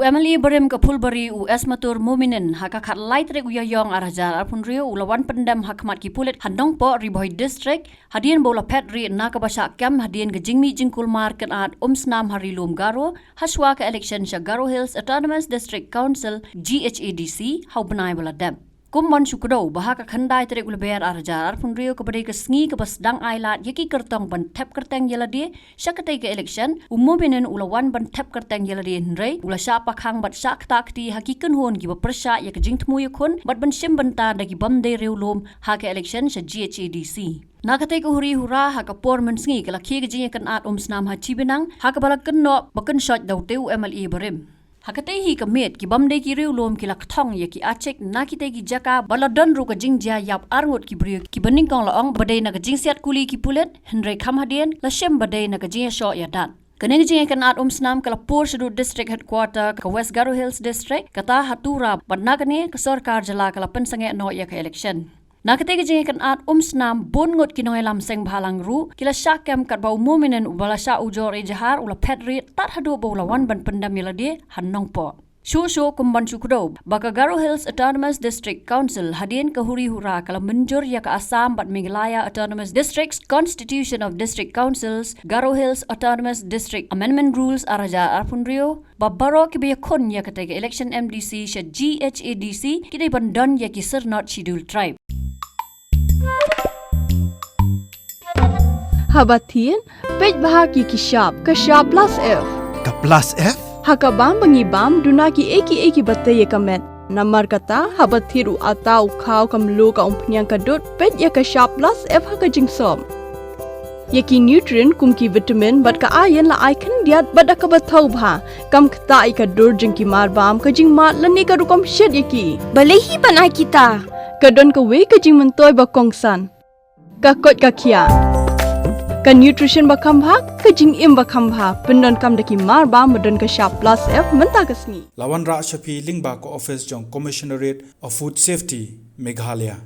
U-MLA berem ke Phulbari U.S. matur mominen haka khat laitrek uyayong arajar arpun rio ulawan Pyndem hakmat ki Pulit Nongpoh riboy district hadien bola petri nakabasha kem hadien ke jingmi jingkul market at Um-Snam harilum garo haswa ke election sha Garo Hills Autonomous District Council GHADC hau benai bala dem. Kumbon Kdew bahaka khandai trek ulber arajar arpun rio ke badai ke sngi ke basdang ailat yaki kertong ban tap kerteng yeladi syakatai ke election umuminen ulawan ban tap kerteng yeladi nrei ula sha pakhang bat sha takti hakikan hon gi persya yak jingtmu yakun bat ban sim banta dagi bamde reulom ha ke election sha GHADC. Nakatai ko huri hura haka porman sngi ke lakhi ke jingan at Um-Snam ha chibinang haka balakan no Kynshoit daw teu MLA berim. Hakatai hi kamet ki bamde ki reulom ki lakthong ya ki achek nakite ki jaka baladon ru ka jingjia yap arngot ki brio ki baning kong laong badai na ka jingsiat kuli ki Pulit henrei kham hadien la shem badai na ka jingshot ya dan. Kening jingan kan at Um-Snam kala por sudut district headquarter ka West Garo Hills district kata hatura badnagane ka sarkar jala kala pensange no ya ka election. Nakatega jingan kan at Um-Snam bongot kinoi lam seng bhalang ru kila syakam kat bau mominen ubala sya ujor ejahar ula petri tat hadu bau lawan ban Pyndem miladi Nongpoh. Shu kumban Kdew baka Garo Hills Autonomous District Council hadien ke huri hura kala menjur ya ke Assam bat Meghalaya Autonomous Districts Constitution of District Councils Garo Hills Autonomous District Amendment Rules araja arpun rio babaro ke biya kon ya ketega election MDC sya GHADC kidai bandan ya ki sir not scheduled tribe. Habatin, pej bahagi ki Shah plus F. Ka plus F? Hakabam bangibam dunaki eki batay kamet. Namar kata habatiru atau kau kamlu ka umpnyang kadut pej ya ka Shah plus F haka jingsom. Yaki nutrient kumki vitamin bat ka ayan la icon diat bat ka batau bha kam kta ka dur jingki marbam ka jingmat lani ka rukom shed yaki. Balehi banai kita. Kadon ka we ka jing mentoy ba kongsan. Ka kot ka kia. Ka nutrition ba kambha ka jing im ba kambha pendon kam daki marba medon ka Shah plus F menta ka sngi. Lawan Ra Shafi Lingba ko office jong Commissionerate of Food Safety Meghalaya.